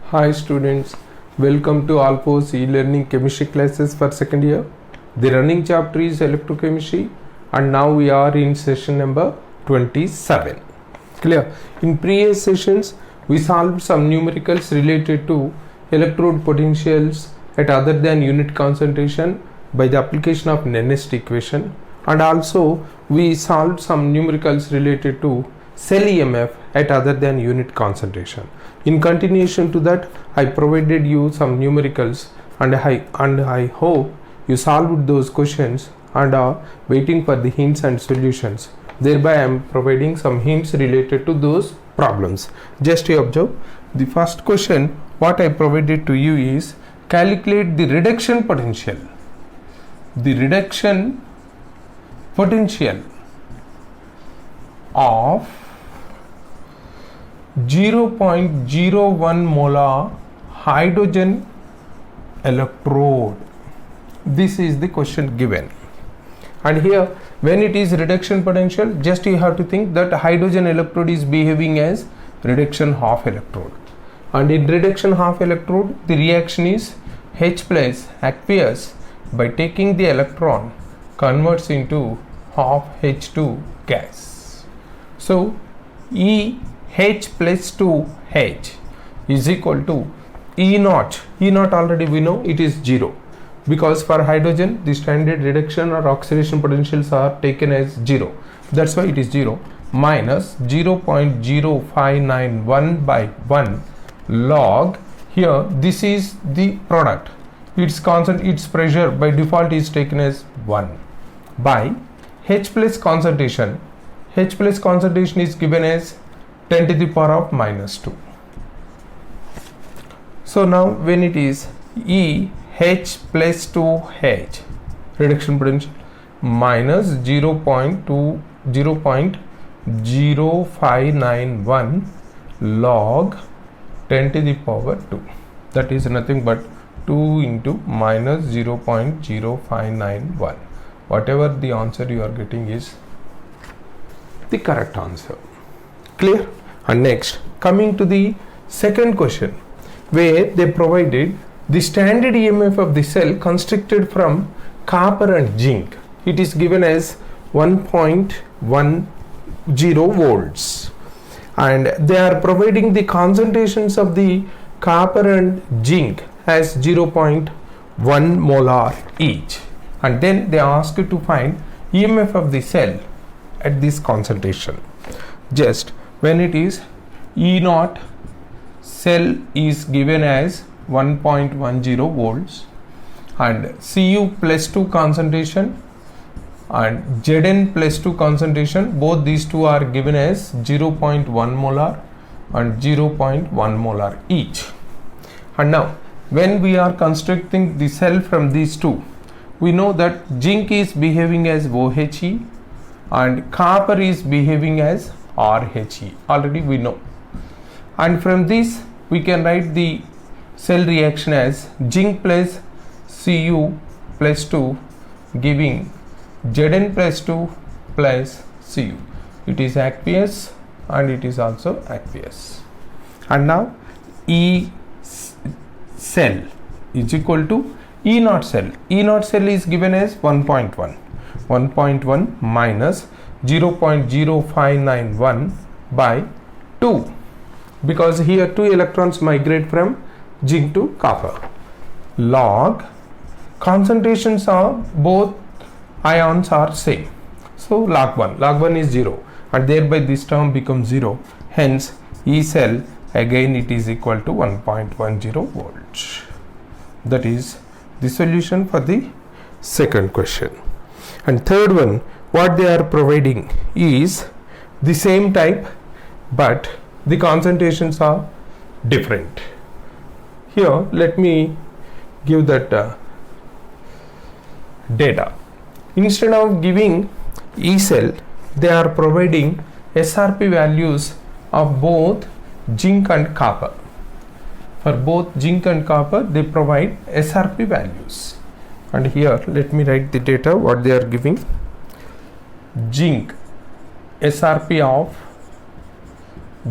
Hi students, welcome to Alpos e-learning chemistry classes for second year. The running chapter is electrochemistry and now we are in session number 27. Clear? In previous sessions we solved some numericals related to electrode potentials at other than unit concentration by the application of Nernst equation, and also we solved some numericals related to cell EMF at other than unit concentration. In continuation to that, I provided you some numericals and I hope you solved those questions and are waiting for the hints and solutions. Thereby I am providing some hints related to those problems. Just you observe. The first question what I provided to you is calculate the reduction potential. The reduction potential of 0.01 molar hydrogen electrode. This is the question given, and here when it is reduction potential, just you have to think that hydrogen electrode is behaving as reduction half electrode, and in reduction half electrode the reaction is H plus aqueous by taking the electron converts into half H2 gas. So H plus 2H is equal to E naught. E naught already we know it is 0, because for hydrogen the standard reduction or oxidation potentials are taken as 0. That's why it is 0 minus 0.0591 by 1 log. Here this is the product. Its constant, its pressure by default is taken as 1 by H plus concentration. H plus concentration is given as 10 to the power of minus 2. So now when it is E H plus 2H reduction potential minus 0.0591 log 10 to the power 2, that is nothing but 2 into minus 0.0591. Whatever the answer you are getting is the correct answer. Clear? And next, coming to the second question, where they provided the standard EMF of the cell constructed from copper and zinc. It is given as 1.10 volts, and they are providing the concentrations of the copper and zinc as 0.1 molar each, and then they ask you to find EMF of the cell at this concentration. Just when it is E naught, cell is given as 1.10 volts, and Cu plus 2 concentration and Zn plus 2 concentration, both these two are given as 0.1 molar and 0.1 molar each. And now when we are constructing the cell from these two, we know that zinc is behaving as OHE and copper is behaving as RHE, already we know, and from this we can write the cell reaction as zinc plus Cu plus 2 giving Zn plus 2 plus Cu. It is aqueous and it is also aqueous. And now E cell is equal to E naught cell. E naught cell is given as 1.1 minus 0.0591 by 2, because here 2 electrons migrate from zinc to copper, log concentrations of both ions are same, so log 1 is 0, and thereby this term becomes 0. Hence E cell again it is equal to 1.10 volts. That is the solution for the second question. And third one, what they are providing is the same type, but the concentrations are different. Here let me give that data. Instead of giving E cell, they are providing SRP values of both zinc and copper. For both zinc and copper they provide SRP values, and here let me write the data what they are giving. Zinc, SRP of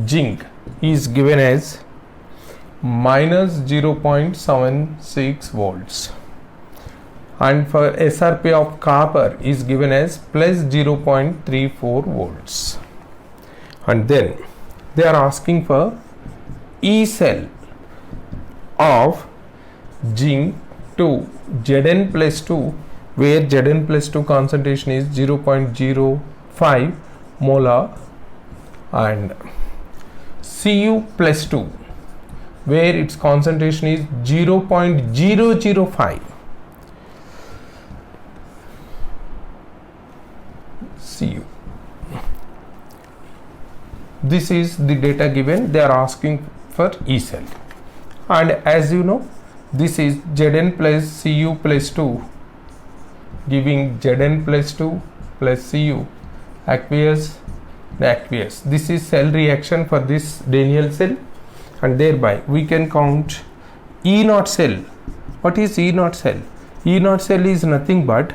zinc is given as minus 0.76 volts, and for SRP of copper is given as plus 0.34 volts. And then they are asking for E cell of zinc 2 Zn plus 2, where Zn plus 2 concentration is 0.05 molar, and Cu plus 2, where its concentration is 0.005 Cu. This is the data given. They are asking for E cell, and as you know, this is Zn plus Cu plus 2 giving Zn plus 2 plus Cu aqueous. This is cell reaction for this Daniell cell, and thereby we can count E naught cell. What is E naught cell? E naught cell is nothing but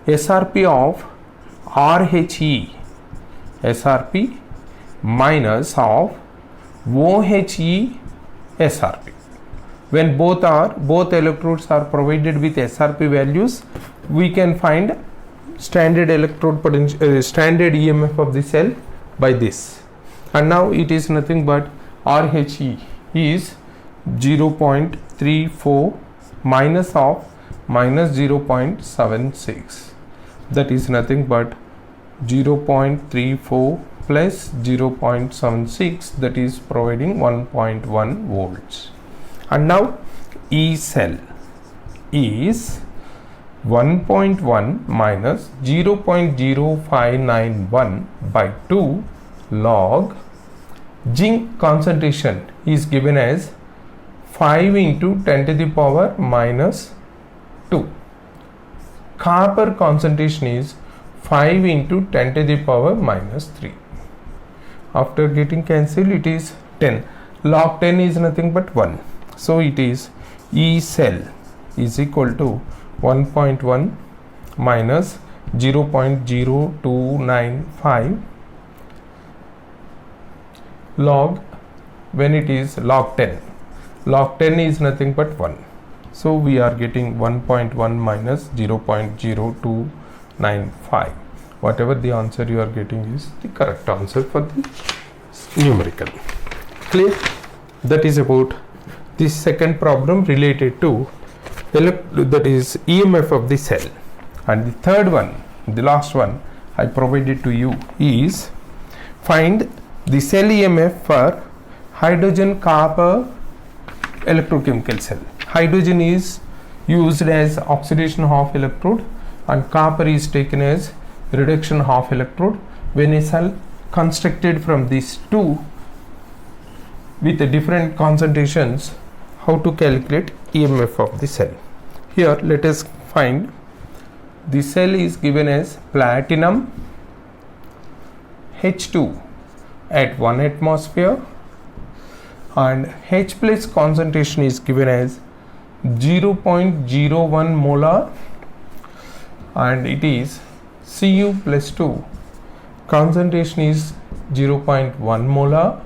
SRP of RHE, SRP minus of OHE SRP. When both electrodes are provided with SRP values, we can find standard electrode potential, standard EMF of the cell by this. And now it is nothing but RHE is 0.34 minus of minus 0.76. That is nothing but 0.34 plus 0.76, that is providing 1.1 volts. And now E cell is 1.1 minus 0.0591 by 2 log zinc concentration is given as 5 into 10 to the power minus 2. Copper concentration is 5 into 10 to the power minus 3. After getting cancelled, it is 10. Log 10 is nothing but 1. So it is E cell is equal to 1.1 minus 0.0295 log, when it is log 10. Log 10 is nothing but 1. So we are getting 1.1 minus 0.0295. Whatever the answer you are getting is the correct answer for the numerical. Clear? That is about this second problem related to that is EMF of the cell. And the third one, the last one I provided to you, is find the cell EMF for hydrogen copper electrochemical cell. Hydrogen is used as oxidation half electrode, and copper is taken as reduction half electrode. When a cell constructed from these two with the different concentrations, how to calculate EMF of the cell? Here let us find the cell is given as platinum H2 at 1 atmosphere, and H plus concentration is given as 0.01 molar, and it is Cu plus 2 concentration is 0.1 molar,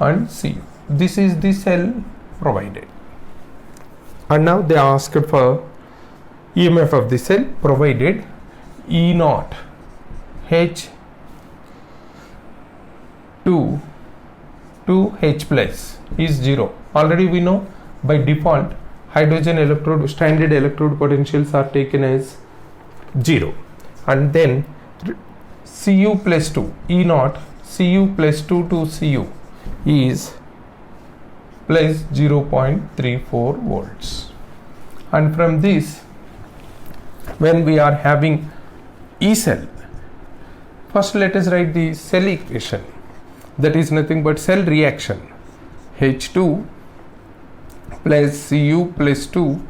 and Cu. This is the cell provided. And now they asked for EMF of the cell provided E naught H 2 to H plus is 0. Already we know by default hydrogen electrode standard electrode potentials are taken as 0, and then Cu plus 2 E naught Cu plus 2 to Cu is plus 0.34 volts. And from this, when we are having E cell, first let us write the cell equation. That is nothing but cell reaction H2 plus Cu plus 2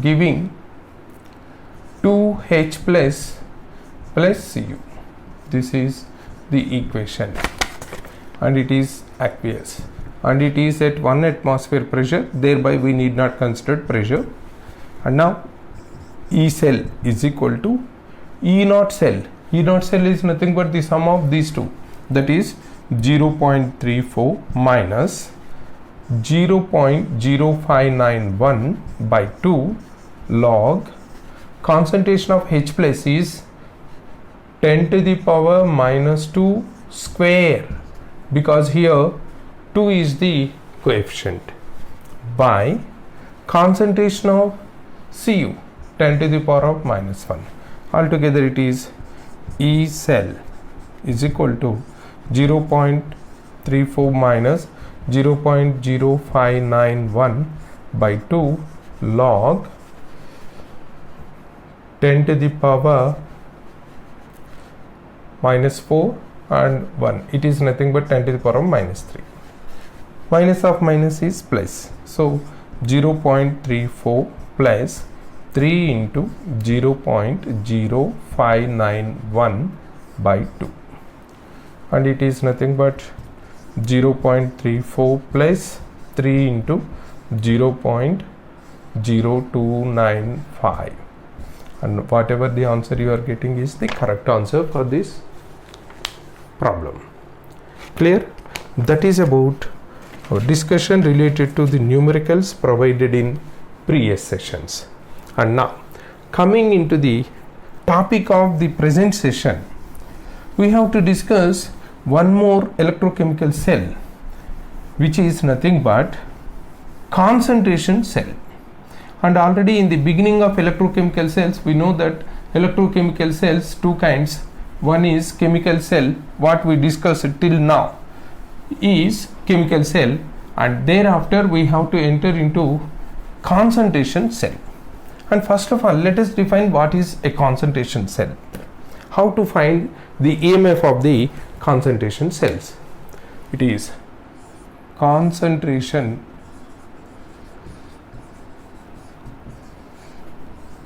giving 2H plus Cu. This is the equation, and it is aqueous, and it is at 1 atmosphere pressure, thereby we need not consider pressure. And now E cell is equal to E naught cell. E naught cell is nothing but the sum of these two, that is 0.34 minus 0.0591 by 2 log concentration of H plus is 10 to the power minus 2 square, because here 2 is the coefficient, by concentration of Cu 10 to the power of minus 1. Altogether it is E cell is equal to 0.34 minus 0.0591 by 2 log 10 to the power minus 4 and 1. It is nothing but 10 to the power of minus 3. Minus of minus is plus. So 0.34 plus 3 into 0.0591 by 2. And it is nothing but 0.34 plus 3 into 0.0295. And whatever the answer you are getting is the correct answer for this problem. Clear? That is about our discussion related to the numericals provided in previous sessions. And now coming into the topic of the present session, we have to discuss one more electrochemical cell, which is nothing but concentration cell. And already in the beginning of electrochemical cells, we know that electrochemical cells two kinds. One is chemical cell, what we discussed till now is chemical cell, and thereafter we have to enter into concentration cell. And first of all, let us define what is a concentration cell. How to find the EMF of the concentration cells? It is concentration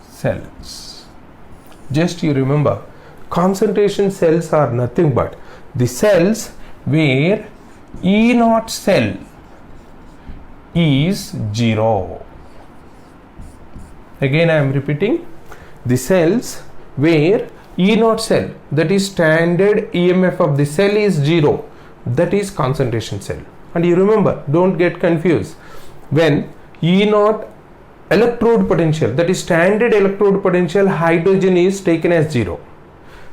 cells. Just you remember, concentration cells are nothing but the cells where E0 cell is 0. Again I am repeating, the cells where E0 cell, that is standard EMF of the cell, is 0, that is concentration cell. And you remember, don't get confused, when E0 electrode potential, that is standard electrode potential, hydrogen is taken as 0.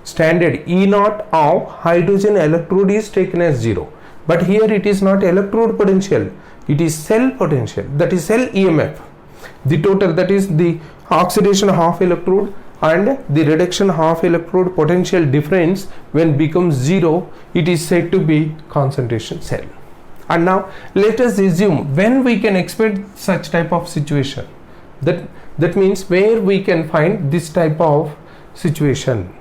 Standard E0 of hydrogen electrode is taken as 0. But here it is not electrode potential, it is cell potential, that is cell EMF. The total, that is the oxidation half electrode and the reduction half electrode potential difference, when becomes 0, it is said to be concentration cell. And now let us assume when we can expect such type of situation. That means where we can find this type of situation.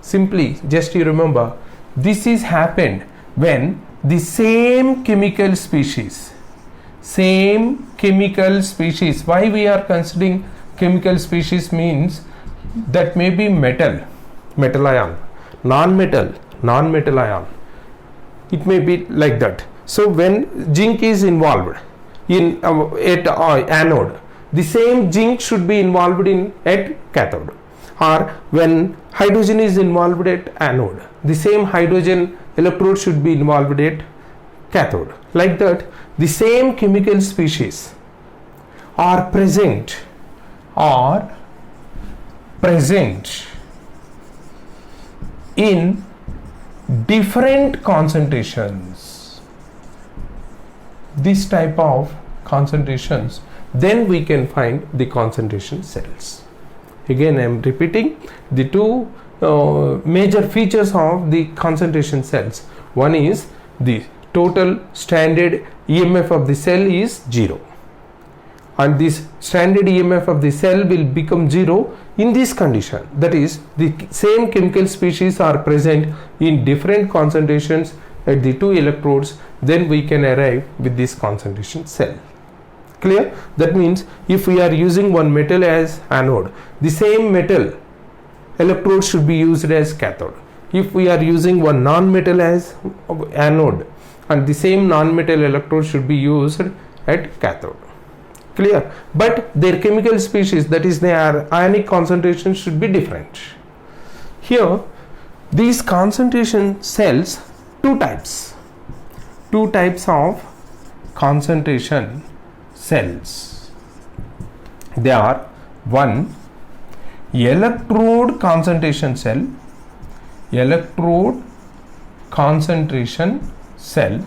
Simply just you remember, this is happened when the same chemical species, why we are considering chemical species means that may be metal ion, non-metal ion, it may be like that. So when zinc is involved in at anode, the same zinc should be involved in at cathode. Or when hydrogen is involved at anode, the same hydrogen electrode should be involved at cathode. Like that, the same chemical species are present in different concentrations. This type of concentrations, then we can find the concentration cells. Again I am repeating the two major features of the concentration cells. One is the total standard EMF of the cell is 0, and this standard EMF of the cell will become 0 in this condition, that is the same chemical species are present in different concentrations at the two electrodes, then we can arrive with this concentration cell. Clear? That means if we are using one metal as anode, the same metal electrode should be used as cathode. If we are using one non-metal as anode, and the same non-metal electrode should be used at cathode. Clear? But their chemical species, that is their ionic concentration, should be different. Here these concentration cells, two types of concentration cells. They are one electrode concentration cell, electrode concentration cell,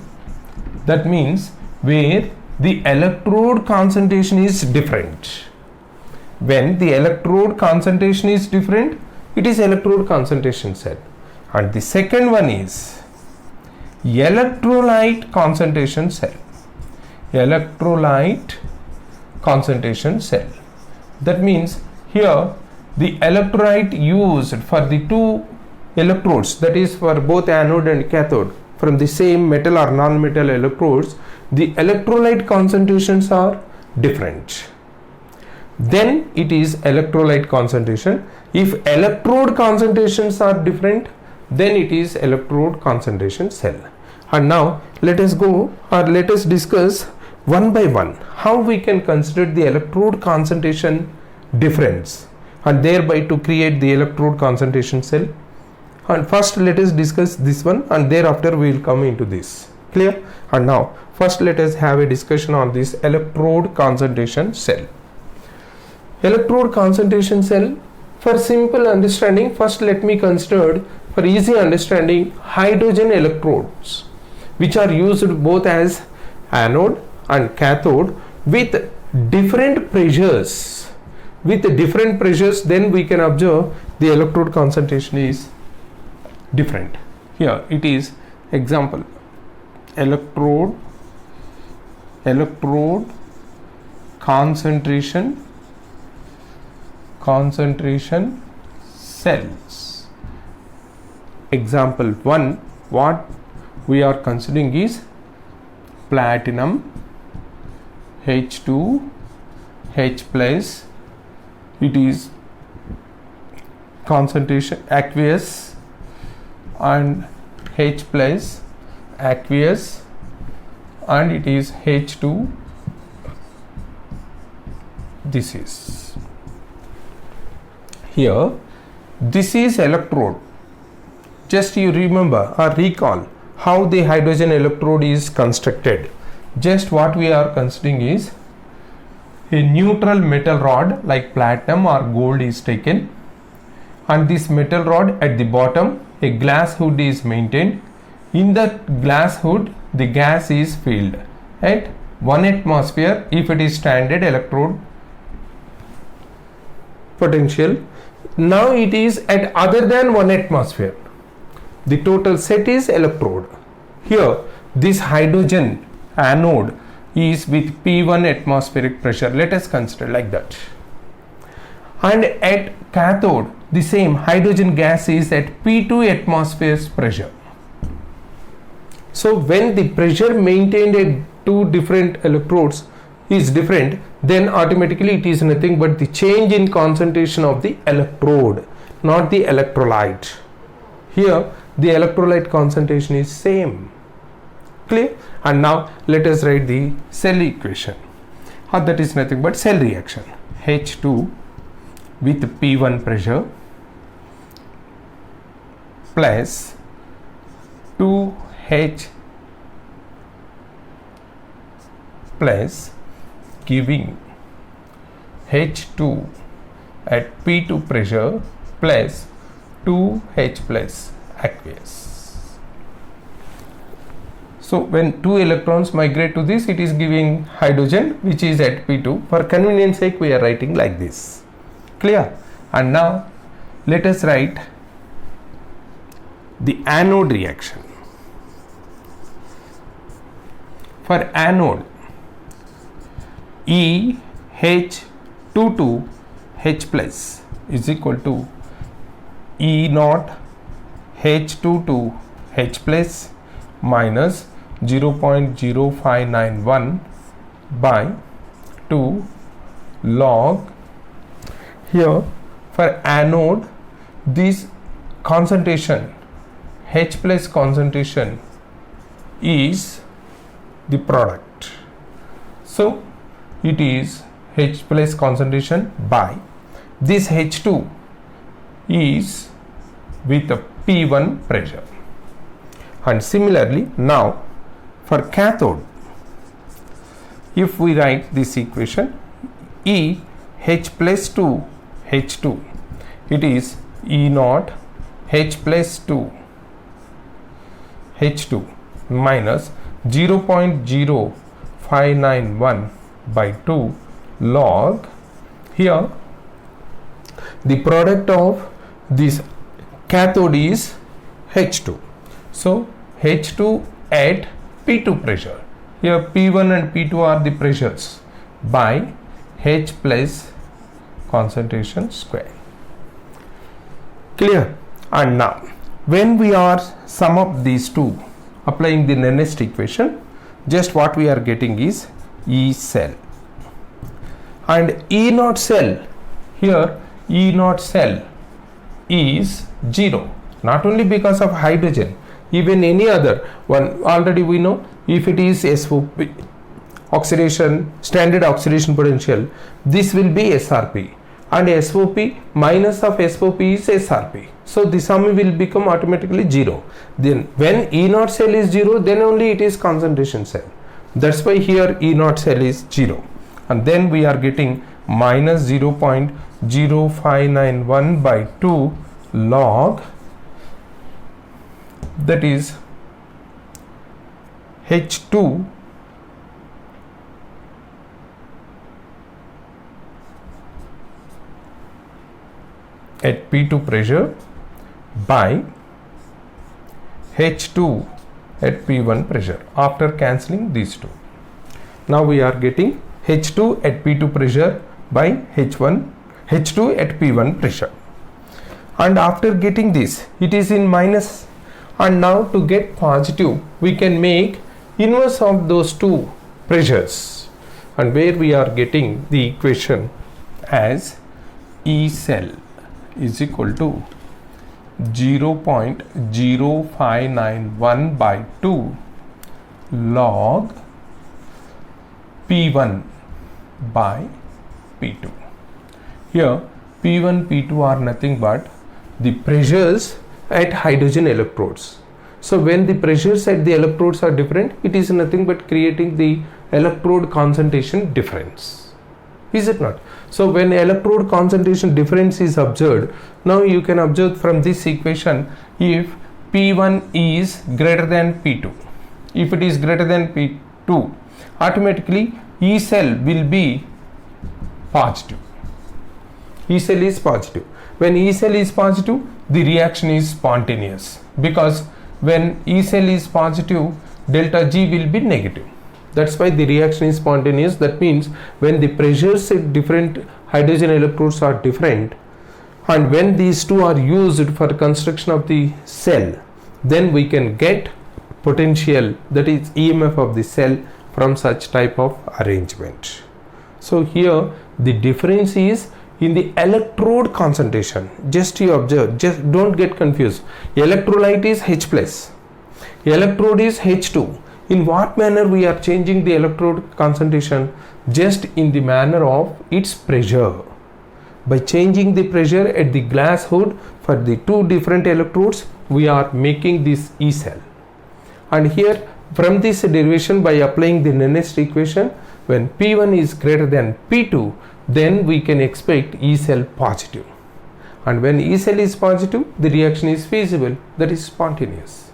that means where the electrode concentration is different. When the electrode concentration is different, it is electrode concentration cell. And the second one is electrolyte concentration cell, electrolyte concentration cell. That means here the electrolyte used for the two electrodes, that is for both anode and cathode, from the same metal or non-metal electrodes, the electrolyte concentrations are different. Then it is electrolyte concentration. If electrode concentrations are different, then it is electrode concentration cell. And now let us go, or let us discuss one by one how we can consider the electrode concentration difference and thereby to create the electrode concentration cell. And first let us discuss this one, and thereafter we will come into this. Clear? And now first let us have a discussion on this electrode concentration cell. Electrode concentration cell, for simple understanding, first let me consider, for easy understanding, hydrogen electrodes, which are used both as anode and cathode with different pressures. With different pressures, then we can observe the electrode concentration is different. Here it is example, electrode concentration cells. Example 1, what we are considering is platinum H2 H plus, it is concentration aqueous, and H plus aqueous, and it is H2. This is here, this is electrode. Just you remember or recall how the hydrogen electrode is constructed. Just what we are considering is a neutral metal rod like platinum or gold is taken, and this metal rod at the bottom a glass hood is maintained. In the glass hood the gas is filled at 1 atmosphere if it is standard electrode potential. Now it is at other than 1 atmosphere. The total set is electrode. Here this hydrogen anode is with P1 atmospheric pressure. Let us consider like that. And at cathode the same hydrogen gas is at P2 atmospheres pressure. So when the pressure maintained at two different electrodes is different, then automatically it is nothing but the change in concentration of the electrode, not the electrolyte. Here the electrolyte concentration is same. Clear? And now let us write the cell equation. That is nothing but cell reaction. H2 with P1 pressure plus 2H plus giving H2 at P2 pressure plus 2H plus aqueous. So when two electrons migrate to this, it is giving hydrogen which is at P2. For convenience sake we are writing like this. Clear? And now let us write the anode reaction. For anode, EH22 H plus is equal to E naught H22 H plus minus 0.0591 by 2 log. Here for anode this concentration H plus concentration is the product. So it is H plus concentration by this H2 is with a P1 pressure. And similarly now for cathode if we write this equation, E H plus 2 H2, it is E naught H plus 2 H2 minus 0.0591 by 2 log, here the product of this cathode is H2. So H2 at P2 pressure, here P1 and P2 are the pressures, by H plus concentration square. Clear? And now when we are sum up these two, applying the Nernst equation, just what we are getting is E cell. And E naught cell, here E naught cell is 0, not only because of hydrogen, even any other one. Already we know, if it is SOP, oxidation, standard oxidation potential, this will be SRP, and SOP minus of SOP is SRP. So the sum will become automatically 0. Then when E naught cell is 0, then only it is concentration cell. That's why here E naught cell is 0. And then we are getting minus 0.0591 by 2 log, that is H2 at P2 pressure by H2 at P1 pressure, after cancelling these two. Now we are getting H2 at P2 pressure by H2 at P1 pressure. And after getting this, it is in minus, and now to get positive we can make inverse of those two pressures, and where we are getting the equation as E cell is equal to 0.0591 by 2 log P1 by P2. Here P1, P2 are nothing but the pressures at hydrogen electrodes. So when the pressures at the electrodes are different, it is nothing but creating the electrode concentration difference. Is it not? So when electrode concentration difference is observed, now you can observe from this equation, if P1 is greater than P2, if it is greater than P2, automatically E cell will be positive. E cell is positive. When E cell is positive, the reaction is spontaneous, because when E cell is positive, delta G will be negative. That's why the reaction is spontaneous. That means when the pressures at different hydrogen electrodes are different, and when these two are used for construction of the cell, then we can get potential, that is EMF of the cell, from such type of arrangement. So here the difference is in the electrode concentration. Just you observe, just don't get confused. Electrolyte is H plus, electrode is H2. In what manner we are changing the electrode concentration? Just in the manner of its pressure. By changing the pressure at the glass hood for the two different electrodes, we are making this E cell. And here from this derivation, by applying the Nernst equation, when P1 is greater than P2, then we can expect E cell positive. And when E cell is positive, the reaction is feasible, that is spontaneous.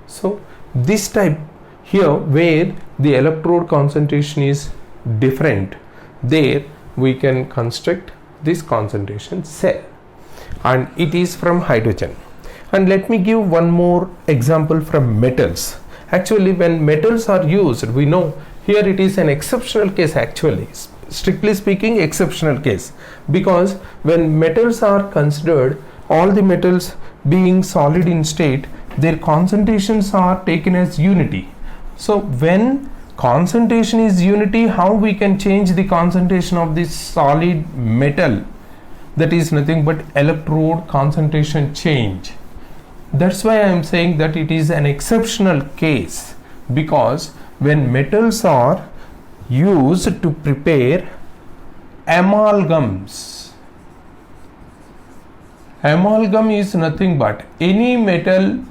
So this type here, where the electrode concentration is different, there we can construct this concentration cell, and it is from hydrogen. And let me give one more example from metals. Actually, when metals are used, we know here it is an exceptional case, actually strictly speaking exceptional case, because when metals are considered, all the metals being solid in state, their concentrations are taken as unity. So when concentration is unity, how we can change the concentration of this solid metal? That is nothing but electrode concentration change. That's why I am saying that it is an exceptional case, because when metals are used to prepare amalgams, amalgam is nothing but any metal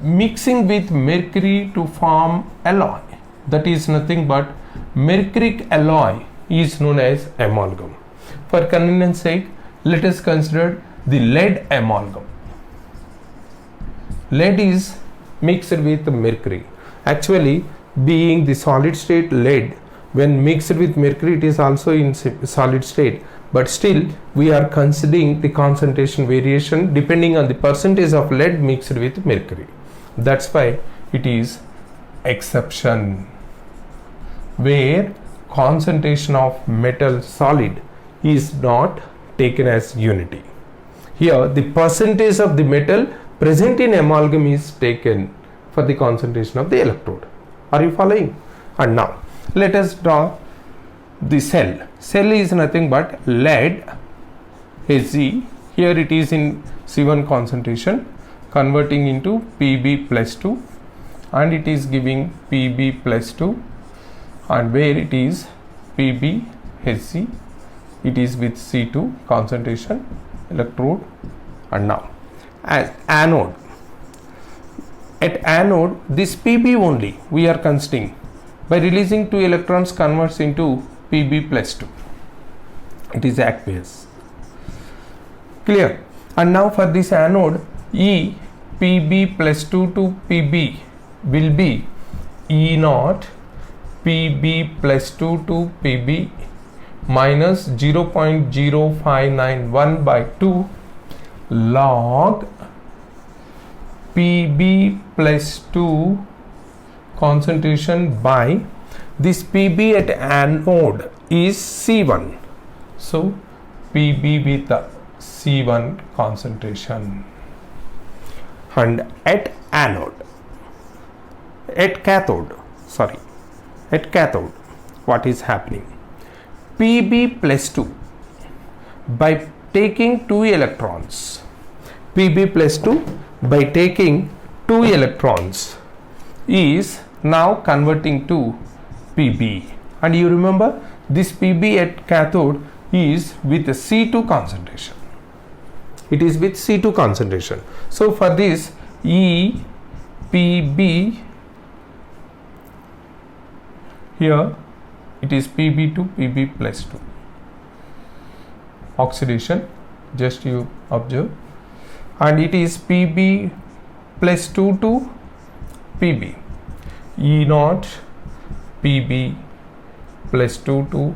mixing with mercury to form alloy. That is nothing but mercuric alloy is known as amalgam. For convenience sake, let us consider the lead amalgam. Lead is mixed with mercury. Actually, being the solid state lead, when mixed with mercury, it is also in solid state, but still we are considering the concentration variation depending on the percentage of lead mixed with mercury. That's why it is exception, where concentration of metal solid is not taken as unity. Here the percentage of the metal present in amalgam is taken for the concentration of the electrode. Are you following? And now let us draw the cell. Cell is nothing but lead Hg. Here it is in C1 concentration, converting into Pb plus 2, and it is giving Pb plus 2, and where it is Pb Hg, it is with C2 concentration electrode. And now as anode, at anode this Pb only we are considering. By releasing 2 electrons converts into Pb plus 2. It is aqueous. Clear? And now for this anode, E Pb plus 2 to Pb will be E naught Pb plus 2 to Pb minus 0.0591 by 2 log Pb plus 2 concentration by this Pb at anode is C1. So Pb with the C1 concentration. And at anode, at cathode, what is happening? Pb plus 2, by taking 2 electrons, Pb plus 2 by taking 2 electrons is now converting to Pb, and you remember this Pb at cathode is with C2 concentration. It is with C2 concentration. So for this E Pb, here it is Pb to Pb plus 2. Oxidation, just you observe, and it is Pb plus 2 to Pb, E naught Pb plus 2 to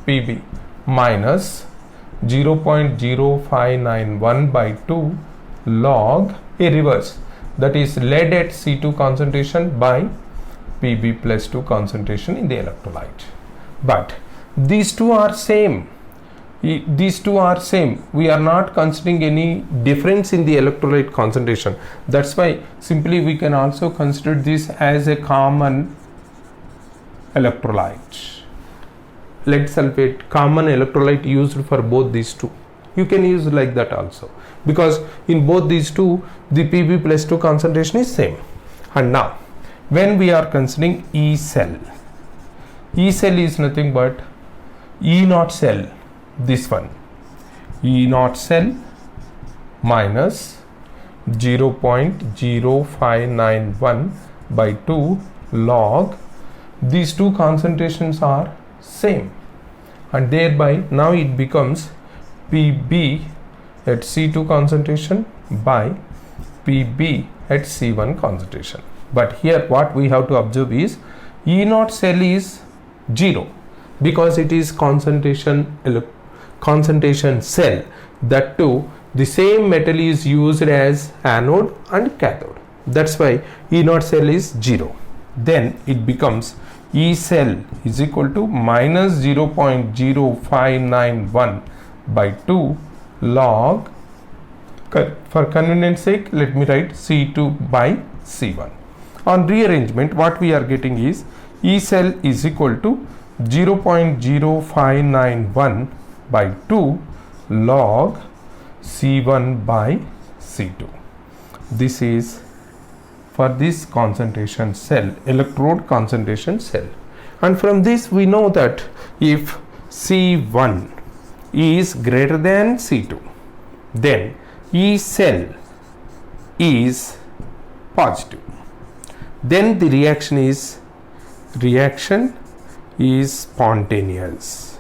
Pb minus 0.0591 by 2 log a reverse, that is lead at C2 concentration by Pb plus 2 concentration in the electrolyte. But these two are same. These two are same. We are not considering any difference in the electrolyte concentration. That's why simply we can also consider this as a common electrolyte. Lead sulfate, common electrolyte used for both these two. You can use like that also, because in both these two the Pb plus 2 concentration is same. And now when we are considering E cell, E cell is nothing but E naught cell, this one, E naught cell minus 0.0591 by 2 log, these two concentrations are same, and thereby now it becomes Pb at C2 concentration by Pb at C1 concentration. But here what we have to observe is E naught cell is 0 because it is concentration cell. That too the same metal is used as anode and cathode. That's why E naught cell is 0. Then it becomes E cell is equal to minus 0.0591 by 2 log, for convenience sake let me write C2 by C1. On rearrangement what we are getting is E cell is equal to 0.0591 by 2 log C1 by C2. This is for this concentration cell, electrode concentration cell. And from this we know that if C1 is greater than C2, then E cell is positive. Then the reaction is reaction is spontaneous.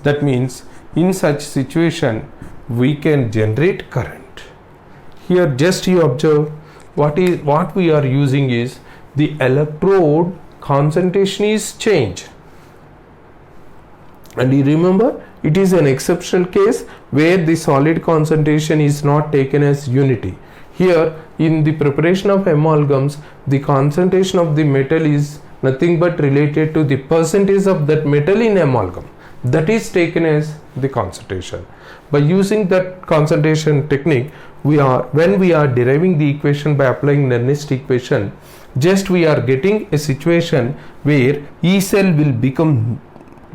That means in such situation we can generate current. Here just you observe what we are using is the electrode concentration is changed, and you remember it is an exceptional case where the solid concentration is not taken as unity. Here in the preparation of amalgams, the concentration of the metal is nothing but related to the percentage of that metal in amalgam, that is taken as the concentration. By using that concentration technique, when we are deriving the equation by applying Nernst equation, just we are getting a situation where E cell will become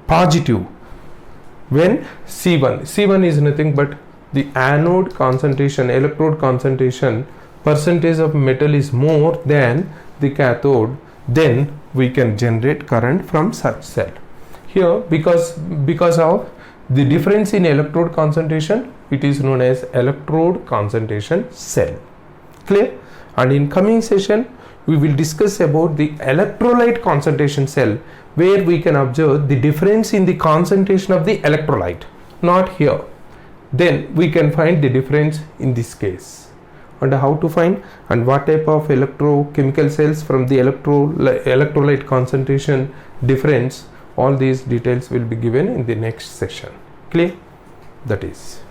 positive when C1 is nothing but the anode concentration, electrode concentration percentage of metal is more than the cathode, then we can generate current from such cell. Here because of the difference in electrode concentration, it is known as electrode concentration cell. Clear? And in coming session we will discuss about the electrolyte concentration cell, where we can observe the difference in the concentration of the electrolyte, not here. Then we can find the difference in this case, and how to find and what type of electrochemical cells from the electrolyte concentration difference. All these details will be given in the next session. Clear? That is.